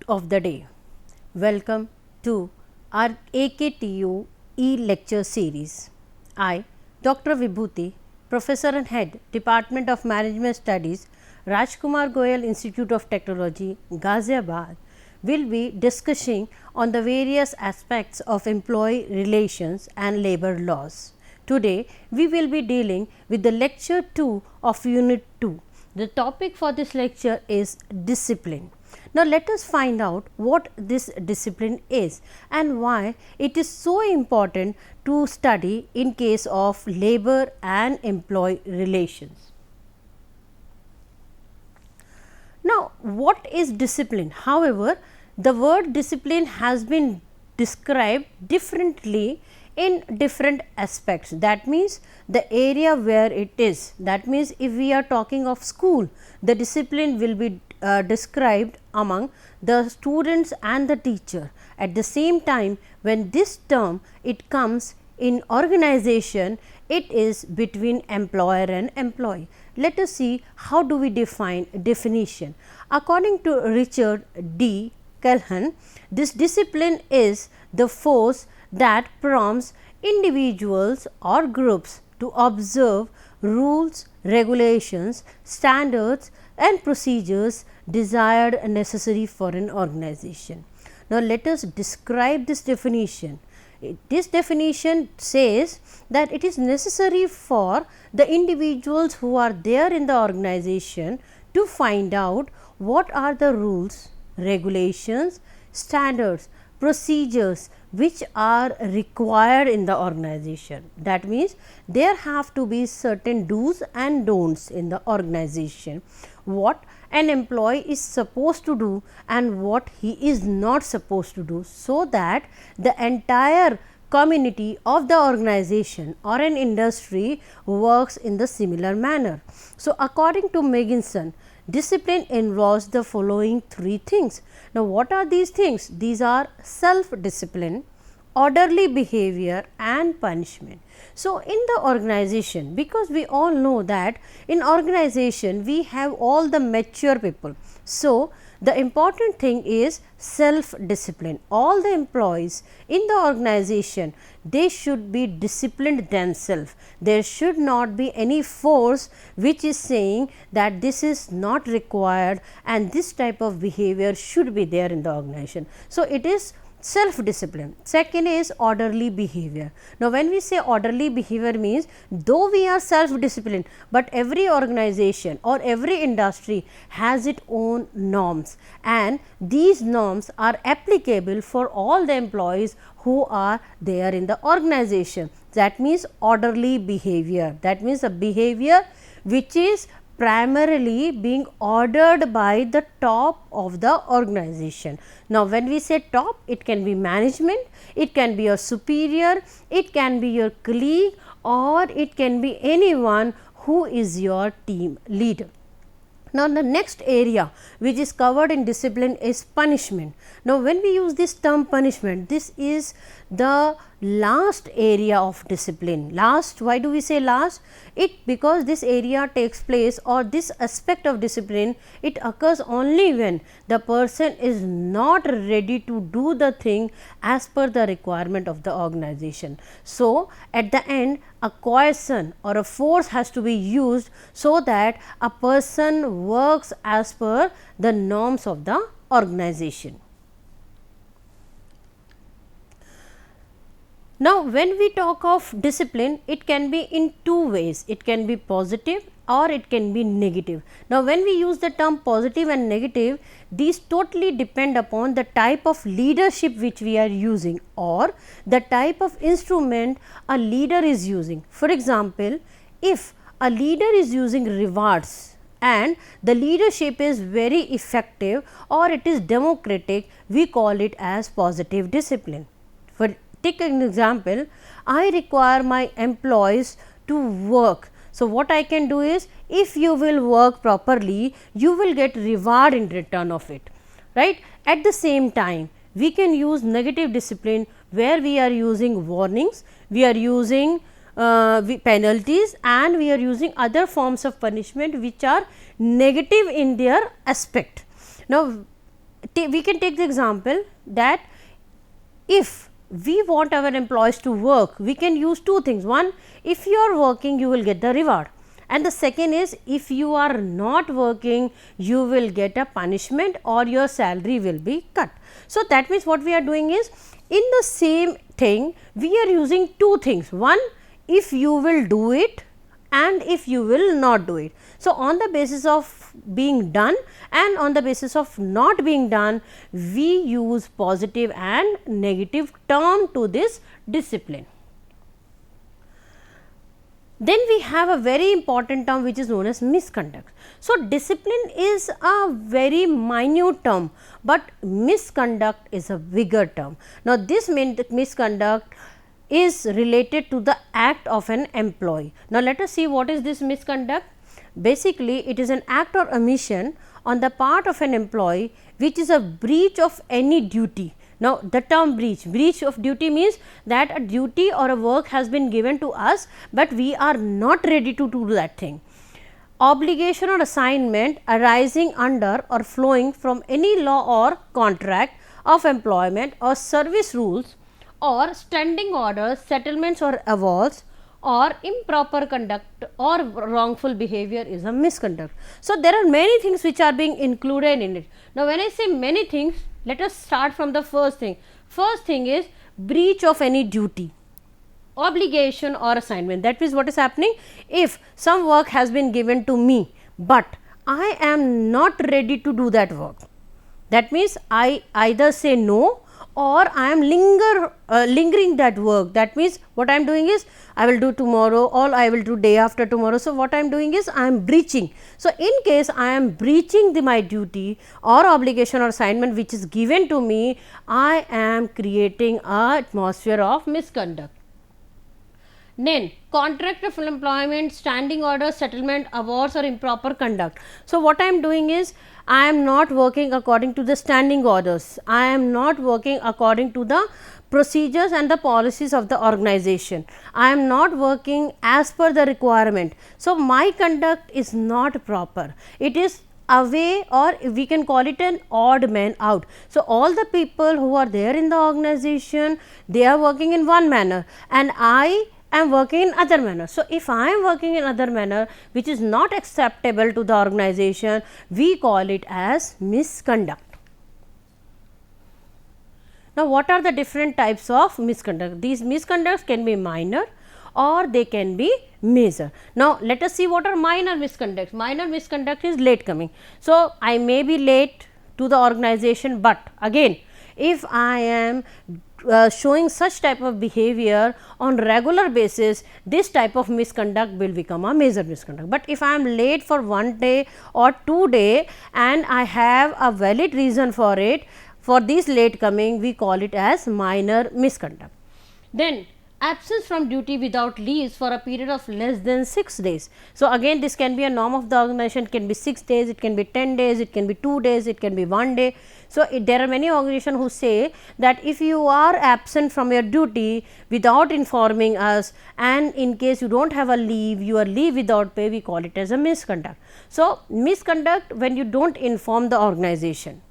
of the day. Welcome to our AKTU e-lecture series. I, Dr. Vibhuti, Professor and Head, Department of Management Studies, Rajkumar Goyal Institute of Technology, Ghaziabad, will be discussing on the various aspects of employee relations and labor laws. Today, we will be dealing with the lecture 2 of Unit 2. The topic for this lecture is discipline. Now, let us find out what this discipline is and why it is so important to study in case of labor and employee relations. Now, what is discipline? However, the word discipline has been described differently in different aspects. That means, the area where it is. That means, if we are talking of school, the discipline will be described among the students and the teacher. At the same time, when this term it comes in organization, it is between employer and employee. Let us see how do we define definition. According to Richard D. Callahan, this discipline is the force that prompts individuals or groups to observe rules, regulations, standards and procedures desired and necessary for an organization. Now, let us describe this definition. This definition says that it is necessary for the individuals who are there in the organization to find out what are the rules, regulations, standards, procedures which are required in the organization. That means, there have to be certain do's and don'ts in the organization, what an employee is supposed to do and what he is not supposed to do, so that the entire community of the organization or an industry works in the similar manner. So, according to Megginson, discipline involves the following three things. Now, what are these things? These are self-discipline, orderly behavior and punishment. So, in the organization, because we all know that in organization we have all the mature people. So, the important thing is self-discipline. All the employees in the organization, they should be disciplined themselves. There should not be any force which is saying that this is not required and this type of behavior should be there in the organization. So, it is self-discipline. Second is orderly behavior. Now, when we say orderly behavior means, though we are self-disciplined, but every organization or every industry has its own norms, and these norms are applicable for all the employees who are there in the organization. That means orderly behavior. That means a behavior which is primarily being ordered by the top of the organization. Now, when we say top, it can be management, it can be your superior, it can be your colleague, or it can be anyone who is your team leader. Now, the next area which is covered in discipline is punishment. Now, when we use this term punishment, this is the last area of discipline. Last, why do we say last? Because this area takes place, or this aspect of discipline, it occurs only when the person is not ready to do the thing as per the requirement of the organization. So, at the end, a coercion or a force has to be used so that a person works as per the norms of the organization. Now, when we talk of discipline, it can be in two ways. It can be positive or it can be negative. Now, when we use the term positive and negative, these totally depend upon the type of leadership which we are using or the type of instrument a leader is using. For example, if a leader is using rewards and the leadership is very effective or it is democratic, we call it as positive discipline. For take an example, I require my employees to work. So, what I can do is, if you will work properly, you will get reward in return of it, right. At the same time, we can use negative discipline where we are using warnings, we are using penalties and we are using other forms of punishment which are negative in their aspect. Now, we can take the example that if we want our employees to work, we can use two things. One, if you are working, you will get the reward, and the second is if you are not working, you will get a punishment or your salary will be cut. So, that means what we are doing is, in the same thing we are using two things. One, if you will do it and if you will not do it. So, on the basis of being done and on the basis of not being done, we use positive and negative term to this discipline. Then we have a very important term which is known as misconduct. So, discipline is a very minute term, but misconduct is a bigger term. Now, this misconduct is related to the act of an employee. Now, let us see what is this misconduct. Basically, it is an act or omission on the part of an employee which is a breach of any duty. Now, the term breach of duty means that a duty or a work has been given to us, but we are not ready to do that thing. Obligation or assignment arising under or flowing from any law or contract of employment or service rules or standing orders, settlements or awards or improper conduct or wrongful behavior is a misconduct. So, there are many things which are being included in it. Now, when I say many things, let us start from the first thing. First thing is breach of any duty, obligation or assignment. That means what is happening? If some work has been given to me, but I am not ready to do that work, that means I either say no or I am lingering that work. That means what I am doing is I will do tomorrow or I will do day after tomorrow. So, what I am doing is I am breaching. So, in case I am breaching my duty or obligation or assignment which is given to me, I am creating an atmosphere of misconduct. Then contract of employment, standing orders, settlement, awards or improper conduct. So, what I am doing is I am not working according to the standing orders, I am not working according to the procedures and the policies of the organization, I am not working as per the requirement. So, my conduct is not proper, it is away, or we can call it an odd man out. So, all the people who are there in the organization, they are working in one manner and I am working in other manner. So, if I am working in other manner which is not acceptable to the organization, we call it as misconduct. Now, what are the different types of misconduct? These misconducts can be minor or they can be major. Now, let us see what are minor misconducts. Minor misconduct is late coming. So, I may be late to the organization, but again if I am showing such type of behavior on regular basis, this type of misconduct will become a major misconduct. But if I am late for 1 day or 2 days and I have a valid reason for it, for this late coming, we call it as minor misconduct. Then absence from duty without leaves for a period of less than 6 days. So, again this can be a norm of the organization, it can be 6 days, it can be 10 days, it can be 2 days, it can be 1 day. So, there are many organizations who say that if you are absent from your duty without informing us and in case you do not have a leave, you are leave without pay, we call it as a misconduct. So, misconduct when you do not inform the organization.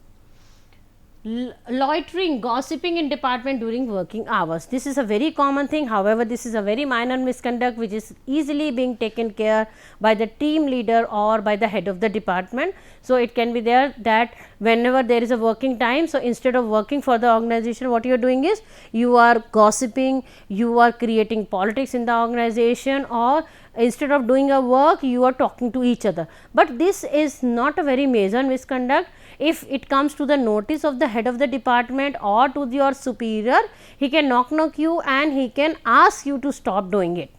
Loitering, gossiping in department during working hours. This is a very common thing. However, this is a very minor misconduct which is easily being taken care by the team leader or by the head of the department. So, it can be there that whenever there is a working time, so instead of working for the organization, what you are doing is you are gossiping, you are creating politics in the organization, or instead of doing a work you are talking to each other. But this is not a very major misconduct. If it comes to the notice of the head of the department or to your superior, he can knock you and he can ask you to stop doing it.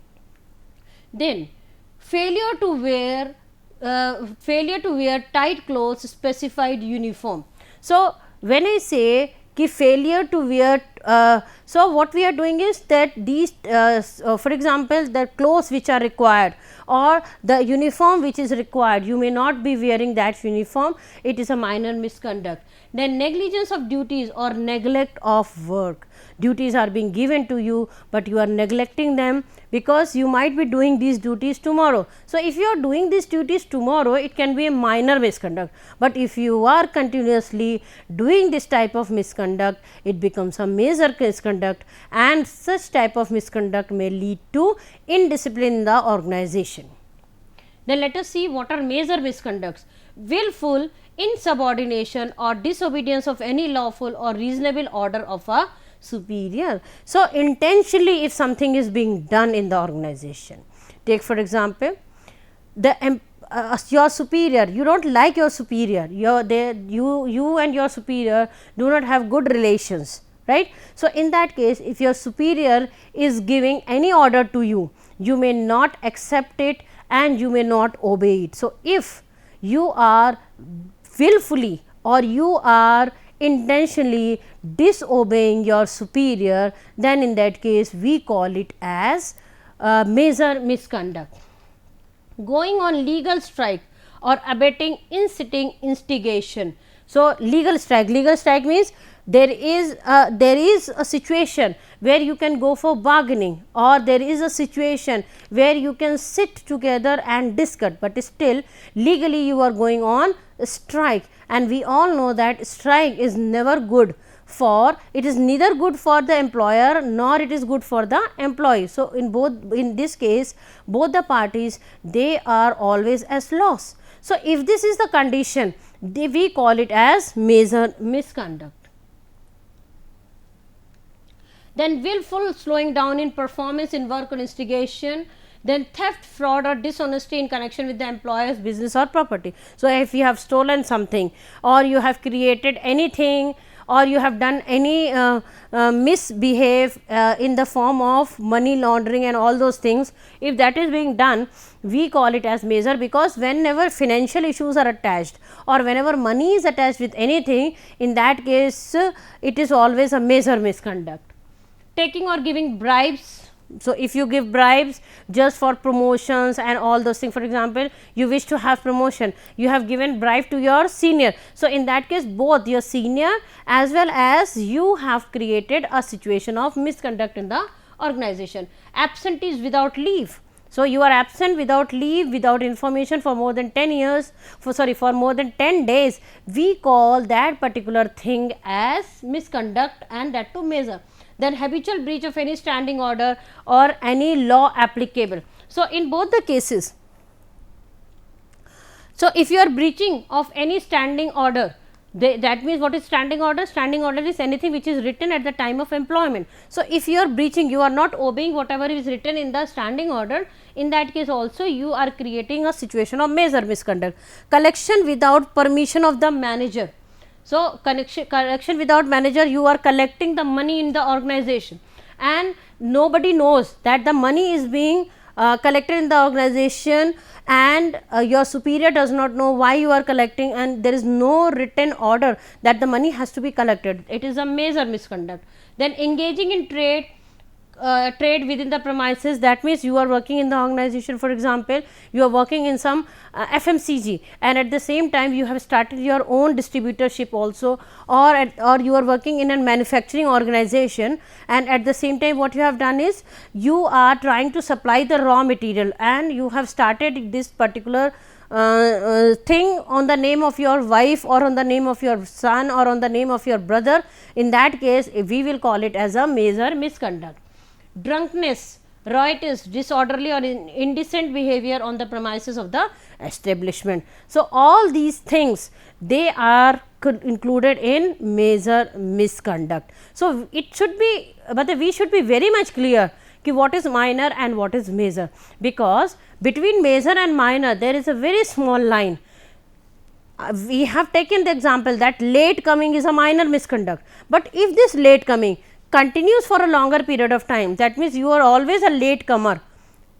Then failure to wear tight clothes, specified uniform. So, when I say failure to wear, so what we are doing is that these for example, the clothes which are required or the uniform which is required, you may not be wearing that uniform, it is a minor misconduct. Then negligence of duties or neglect of work. Duties are being given to you, but you are neglecting them because you might be doing these duties tomorrow. So, if you are doing these duties tomorrow, it can be a minor misconduct, but if you are continuously doing this type of misconduct, it becomes a major misconduct, and such type of misconduct may lead to indiscipline in the organization. Then let us see what are major misconducts. Willful insubordination or disobedience of any lawful or reasonable order of a superior. So, intentionally if something is being done in the organization, take for example, your superior, you do not like your superior, you and your superior do not have good relations, right. So, in that case, if your superior is giving any order to you, you may not accept it and you may not obey it. So, if you are willfully or you are intentionally disobeying your superior, then in that case we call it as major misconduct. Going on legal strike or abetting inciting instigation. So, legal strike means there is a situation where you can go for bargaining, or there is a situation where you can sit together and discuss, but still legally you are going on strike, and we all know that strike is never good for, it is neither good for the employer nor it is good for the employee. So, in this case both the parties, they are always as loss. So, if this is the condition, we call it as major misconduct. Then willful slowing down in performance in work or instigation, then theft, fraud or dishonesty in connection with the employer's business or property. So, if you have stolen something or you have created anything or you have done any misbehave in the form of money laundering and all those things, if that is being done, we call it as major, because whenever financial issues are attached or whenever money is attached with anything, in that case it is always a major misconduct. Taking or giving bribes. So, if you give bribes just for promotions and all those things, for example, you wish to have promotion, you have given bribe to your senior. So, in that case both your senior as well as you have created a situation of misconduct in the organization. Absentees without leave. So, you are absent without leave, without information for more than 10 years, for more than 10 days, we call that particular thing as misconduct, and that too major. Then habitual breach of any standing order or any law applicable. So, in both the cases, so if you are breaching of any standing order, that means what is standing order? Standing order is anything which is written at the time of employment. So, if you are breaching, you are not obeying whatever is written in the standing order, in that case also you are creating a situation of major misconduct. Collection without permission of the manager. So, collection without manager, you are collecting the money in the organization and nobody knows that the money is being collected in the organization, and your superior does not know why you are collecting, and there is no written order that the money has to be collected. It is a major misconduct. Then engaging in trade within the premises, that means you are working in the organization, for example, you are working in some FMCG, and at the same time you have started your own distributorship also, or you are working in a manufacturing organization, and at the same time what you have done is you are trying to supply the raw material, and you have started this particular thing on the name of your wife or on the name of your son or on the name of your brother. In that case we will call it as a major misconduct. Drunkenness, riotous, disorderly or indecent behavior on the premises of the establishment. So, all these things, they are included in major misconduct. So, it should be, but we should be very much clear ki what is minor and what is major, because between major and minor there is a very small line. We have taken the example that late coming is a minor misconduct, but if this late coming continues for a longer period of time, that means you are always a late comer,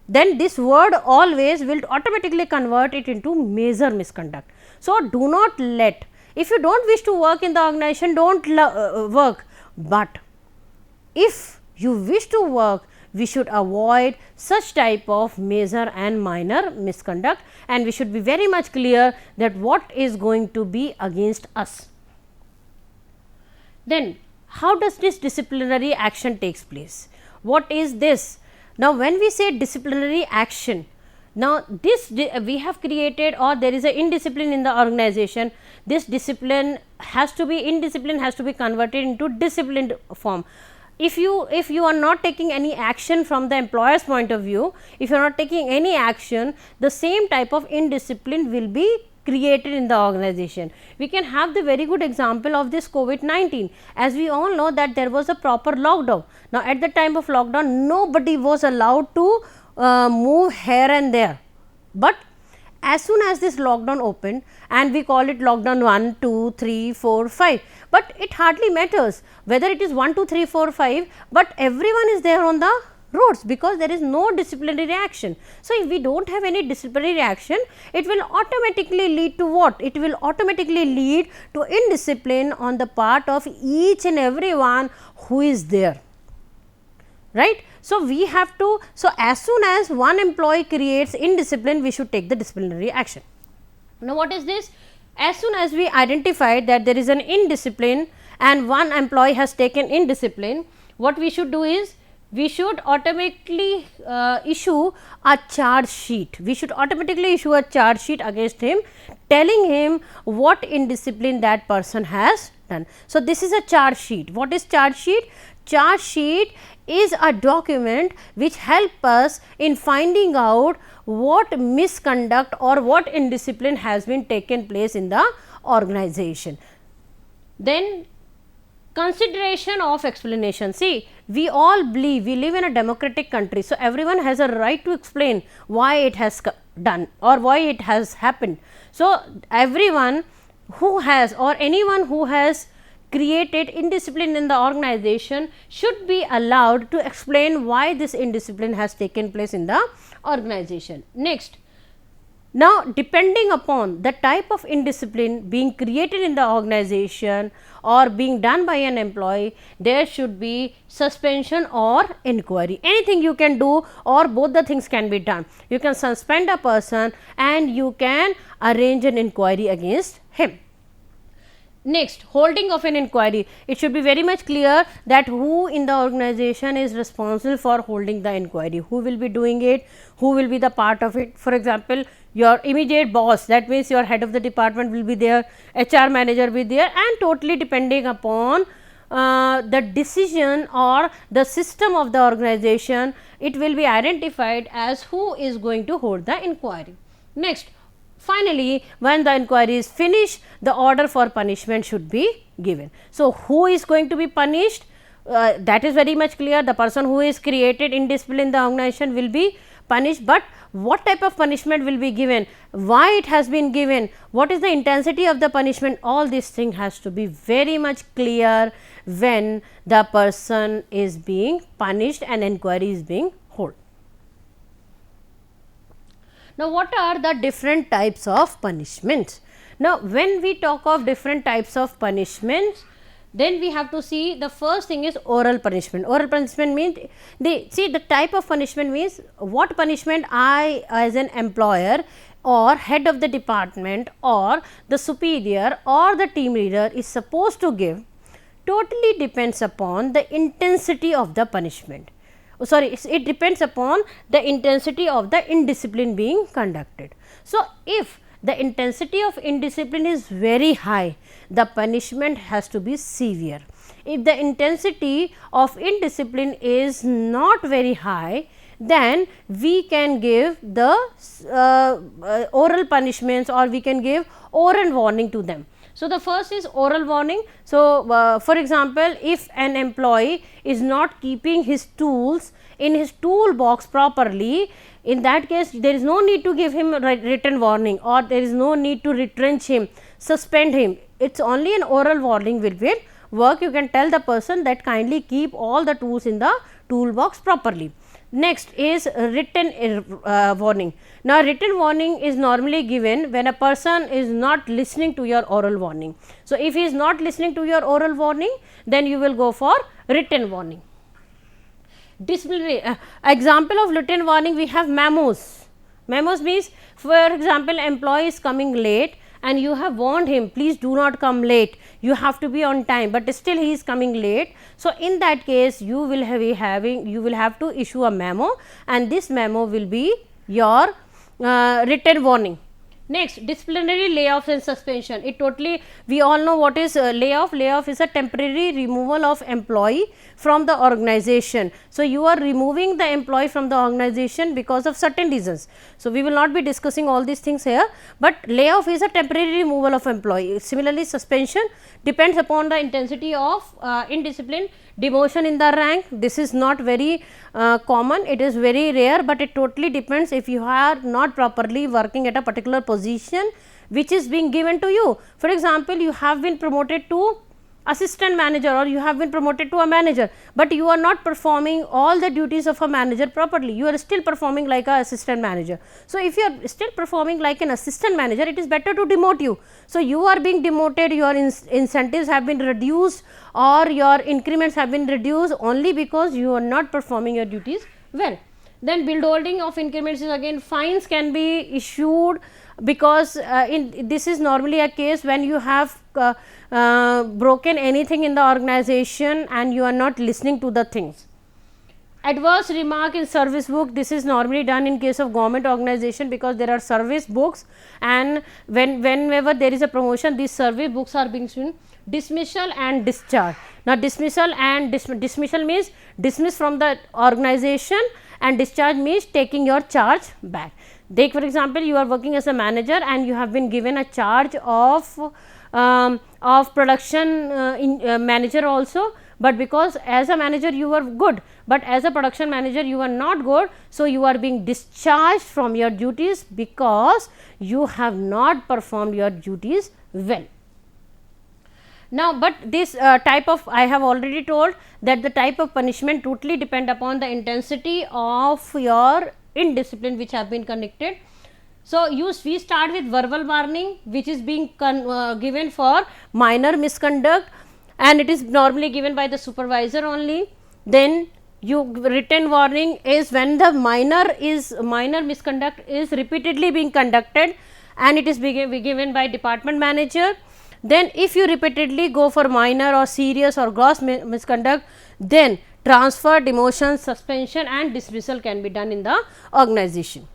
then this word always will automatically convert it into major misconduct. So, do not let, if you do not wish to work in the organization, do not work, but if you wish to work, we should avoid such type of major and minor misconduct, and we should be very much clear that what is going to be against us. Then how does this disciplinary action takes place? What is this? Now when we say disciplinary action, now this we have created, or there is a indiscipline in the organization, this discipline has to be, indiscipline has to be converted into disciplined form. If you are not taking any action from the employer's point of view, if you are not taking any action, the same type of indiscipline will be created in the organization. We can have the very good example of this COVID-19. As we all know that there was a proper lockdown. Now at the time of lockdown, nobody was allowed to move here and there, but as soon as this lockdown opened, and we call it lockdown 1, 2, 3, 4, 5, but it hardly matters whether it is 1, 2, 3, 4, 5, but everyone is there on the roads because there is no disciplinary action. So if we don't have any disciplinary action, it will automatically lead to what? It will automatically lead to indiscipline on the part of each and everyone who is there, right? So we have to, so as soon as one employee creates indiscipline, we should take the disciplinary action. Now what is this? As soon as we identify that there is an indiscipline and one employee has taken indiscipline, what we should do is, we should automatically issue a charge sheet. We should automatically issue a charge sheet against him, telling him what indiscipline that person has done. So this is a charge sheet. What is charge sheet? Charge sheet is a document which help us in finding out what misconduct or what indiscipline has been taken place in the organization. Then consideration of explanation. See, we all believe we live in a democratic country, so everyone has a right to explain why it has done or why it has happened. So everyone who has, or anyone who has created indiscipline in the organization should be allowed to explain why this indiscipline has taken place in the organization. Next, now depending upon the type of indiscipline being created in the organization or being done by an employee, there should be suspension or inquiry. Anything you can do, or both the things can be done. You can suspend a person and you can arrange an inquiry against him. Next, holding of an inquiry. It should be very much clear that who in the organization is responsible for holding the inquiry, who will be doing it, who will be the part of it. For example, your immediate boss, that means your head of the department will be there, HR manager will be there, and totally depending upon the decision or the system of the organization, it will be identified as who is going to hold the inquiry. Next, finally, when the inquiry is finished, the order for punishment should be given. So who is going to be punished? That is very much clear. The person who is created indiscipline in the organization will be punished, but what type of punishment will be given, why it has been given, what is the intensity of the punishment, all these things has to be very much clear when the person is being punished and inquiry is being held. Now what are the different types of punishments? Now when we talk of different types of punishments, then we have to see, the first thing is oral punishment. Oral punishment means, the type of punishment means what punishment I as an employer or head of the department or the superior or the team leader is supposed to give totally depends upon the intensity of the punishment. It depends upon the intensity of the indiscipline being conducted. So if the intensity of indiscipline is very high, the punishment has to be severe. If the intensity of indiscipline is not very high, then we can give the oral punishments, or we can give oral warning to them. So the first is oral warning. So for example, if an employee is not keeping his tools in his toolbox properly, in that case there is no need to give him written warning, or there is no need to retrench him, suspend him. It's only an oral warning will work. You can tell the person that kindly keep all the tools in the toolbox properly. Next is written warning. Now written warning is normally given when a person is not listening to your oral warning. So if he is not listening to your oral warning, then you will go for written warning. Disciplinary example of written warning, we have memos. Memos means, for example, employee is coming late and you have warned him, please do not come late, you have to be on time, but still he is coming late. So, in that case you will have to issue a memo, and this memo will be your written warning. Next, disciplinary layoffs and suspension. It totally, we all know what is layoff. Layoff is a temporary removal of employee from the organization. So, you are removing the employee from the organization because of certain reasons. So, we will not be discussing all these things here, but layoff is a temporary removal of employee. Similarly, suspension depends upon the intensity of indiscipline. Demotion in the rank, this is not very common, it is very rare, but it totally depends if you are not properly working at a particular position which is being given to you. For example, you have been promoted to assistant manager or you have been promoted to a manager, but you are not performing all the duties of a manager properly, you are still performing like a assistant manager. So, if you are still performing like an assistant manager, it is better to demote you. So, you are being demoted, your incentives have been reduced or your increments have been reduced only because you are not performing your duties well. Then withholding of increments is again, fines can be issued because this is normally a case when you have broken anything in the organization and you are not listening to the things. Adverse remark in service book, this is normally done in case of government organization because there are service books, and whenever there is a promotion, these service books are being seen. Dismissal and discharge. Now, dismissal and dismissal means dismiss from the organization, and discharge means taking your charge back. Take for example, you are working as a manager and you have been given a charge of production manager also, but because as a manager you were good, but as a production manager you are not good. So, you are being discharged from your duties because you have not performed your duties well. Now, but this type of, I have already told that the type of punishment totally depend upon the intensity of your indiscipline which have been conducted. So, we start with verbal warning, which is being given for minor misconduct, and it is normally given by the supervisor only. Then written warning is when the minor misconduct is repeatedly being conducted and it is given by department manager. Then if you repeatedly go for minor or serious or gross misconduct, then transfer, demotion, suspension and dismissal can be done in the organization.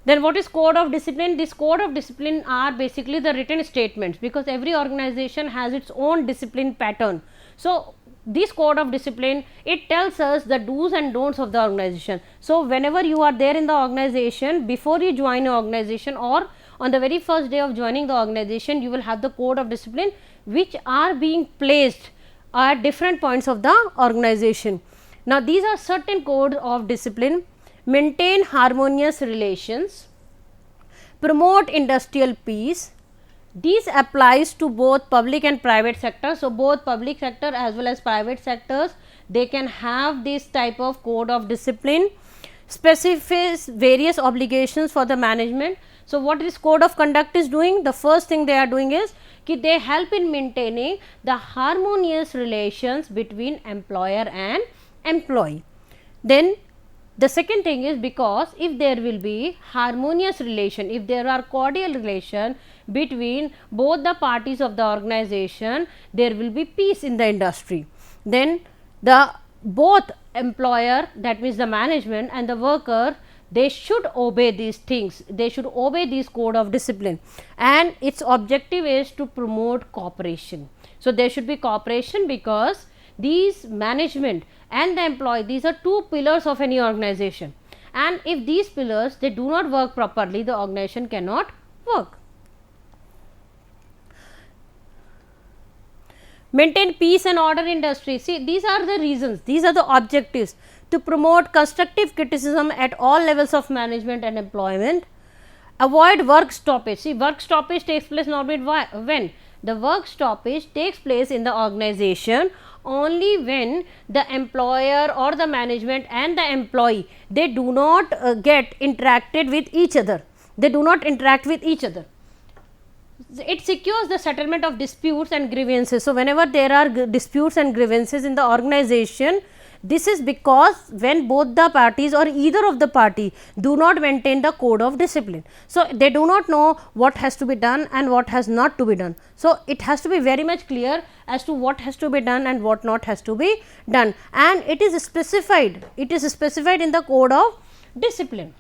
Then what is code of discipline? This code of discipline are basically the written statements, because every organization has its own discipline pattern. So, this code of discipline, it tells us the do's and don'ts of the organization. So, whenever you are there in the organization, before you join an organization or on the very first day of joining the organization, you will have the code of discipline which are being placed at different points of the organization. Now, these are certain codes of discipline: maintain harmonious relations, promote industrial peace. This applies to both public and private sector. So, both public sector as well as private sectors, they can have this type of code of discipline. Specifies various obligations for the management. So, what this code of conduct is doing? The first thing they are doing is that they help in maintaining the harmonious relations between employer and employee. Then the second thing is, because if there will be harmonious relation, if there are cordial relation between both the parties of the organization, there will be peace in the industry. Then the both employer, that means the management, and the worker, they should obey these things, they should obey this code of discipline, and its objective is to promote cooperation. So, there should be cooperation, because these management and the employee, these are two pillars of any organization, and if these pillars they do not work properly, the organization cannot work. Maintain peace and order in industry. See, these are the reasons, these are the objectives: to promote constructive criticism at all levels of management and employment. Avoid work stoppage. See, work stoppage takes place normally when? The work stoppage takes place in the organization only when the employer or the management and the employee, they do not get interacted with each other, they do not interact with each other. It secures the settlement of disputes and grievances. So, whenever there are disputes and grievances in the organization, This is because when both the parties or either of the party do not maintain the code of discipline. So, they do not know what has to be done and what has not to be done. So, it has to be very much clear as to what has to be done and what not has to be done, and it is specified in the code of discipline.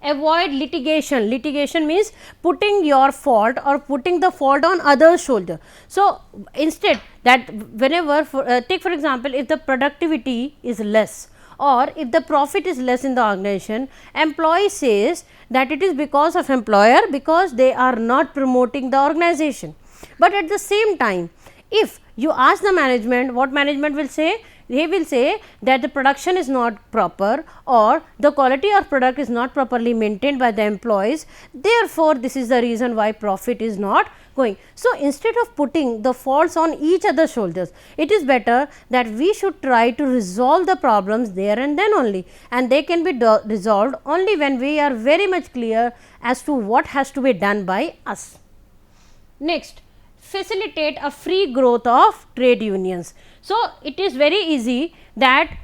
Avoid litigation. Litigation means putting your fault or putting the fault on others' shoulder. So, instead that whenever take for example, if the productivity is less or if the profit is less in the organization, employee says that it is because of employer, because they are not promoting the organization. But at the same time, if you ask the management, what management will say? They will say that the production is not proper or the quality of product is not properly maintained by the employees, therefore, this is the reason why profit is not going. So, instead of putting the faults on each other's shoulders, it is better that we should try to resolve the problems there and then only, and they can be resolved only when we are very much clear as to what has to be done by us. Next, facilitate a free growth of trade unions. So, it is very easy that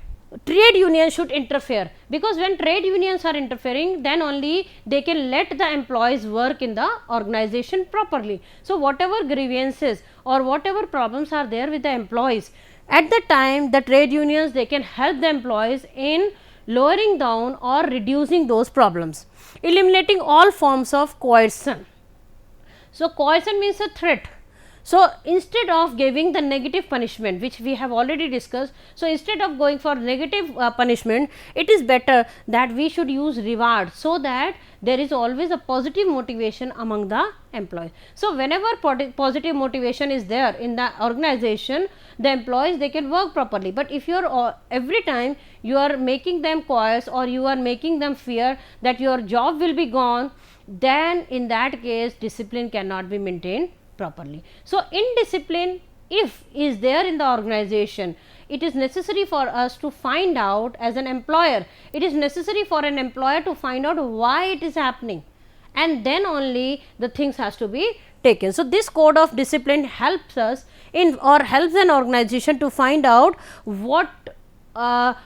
trade unions should interfere, because when trade unions are interfering, then only they can let the employees work in the organization properly. So, whatever grievances or whatever problems are there with the employees, at the time the trade unions, they can help the employees in lowering down or reducing those problems. Eliminating all forms of coercion. So, coercion means a threat. So, instead of giving the negative punishment, which we have already discussed, so instead of going for negative punishment, it is better that we should use reward, so that there is always a positive motivation among the employees. So, whenever positive motivation is there in the organization, the employees, they can work properly. But if you are every time you are making them coerce or you are making them fear that your job will be gone, then in that case discipline cannot be maintained properly. So, indiscipline, if is there in the organization, it is necessary for us to find out as an employer, it is necessary for an employer to find out why it is happening, and then only the things has to be taken. So, this code of discipline helps us in or helps an organization to find out what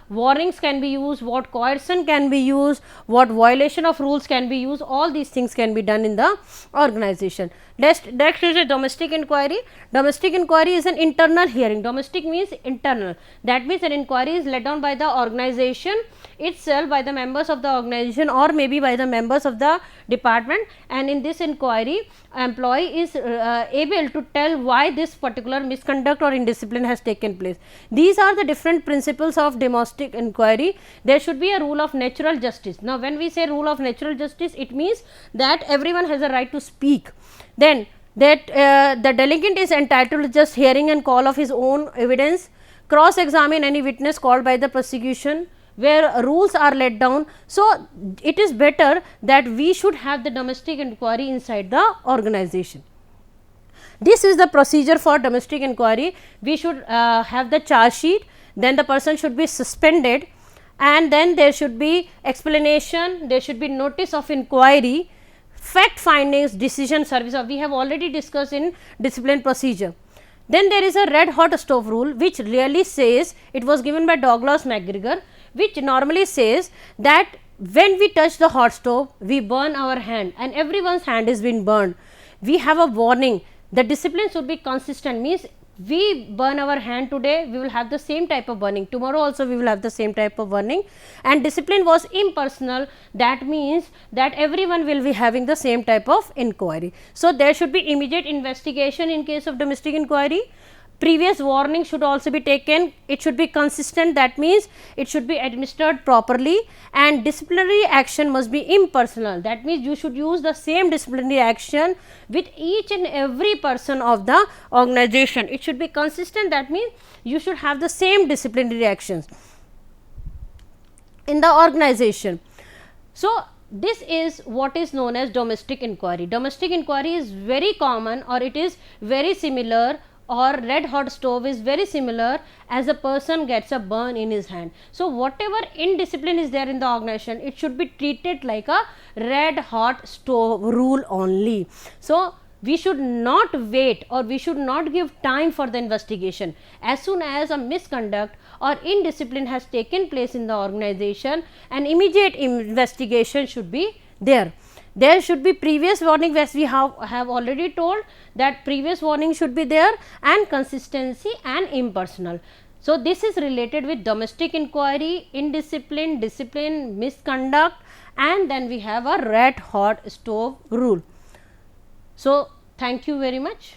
warnings can be used, what coercion can be used, what violation of rules can be used, all these things can be done in the organization. Next is a domestic inquiry. Domestic inquiry is an internal hearing. Domestic means internal, that means an inquiry is led on by the organization itself, by the members of the organization or maybe by the members of the department, and in this inquiry employee is able to tell why this particular misconduct or indiscipline has taken place. These are the different principles of domestic inquiry. There should be a rule of natural justice. Now, when we say rule of natural justice, it means that everyone has a right to speak. Then that the delinquent is entitled to just hearing and call of his own evidence, cross examine any witness called by the prosecution, where rules are laid down. So, it is better that we should have the domestic inquiry inside the organization. This is the procedure for domestic inquiry. We should have the charge sheet, then the person should be suspended, and then there should be explanation, there should be notice of inquiry, fact findings, decision service, we have already discussed in discipline procedure. Then there is a red hot stove rule, which really says, it was given by Douglas McGregor, which normally says that when we touch the hot stove, we burn our hand and everyone's hand is being burned. We have a warning. The discipline should be consistent, means we burn our hand today, we will have the same type of burning, tomorrow also we will have the same type of burning, and discipline was impersonal, that means that everyone will be having the same type of inquiry. So, there should be immediate investigation in case of domestic inquiry. Previous warning should also be taken, it should be consistent, that means it should be administered properly, and disciplinary action must be impersonal, that means you should use the same disciplinary action with each and every person of the organization. It should be consistent, that means you should have the same disciplinary actions in the organization. So, this is what is known as domestic inquiry. Domestic inquiry is very common, or it is very similar, or red hot stove is very similar as a person gets a burn in his hand. So, whatever indiscipline is there in the organization, it should be treated like a red hot stove rule only. So, we should not wait or we should not give time for the investigation. As soon as a misconduct or indiscipline has taken place in the organization, an immediate investigation should be there. There should be previous warning, as we have already told that previous warning should be there, and consistency and impersonal. So, this is related with domestic inquiry, indiscipline, discipline, misconduct, and then we have a red hot stove rule. So, thank you very much.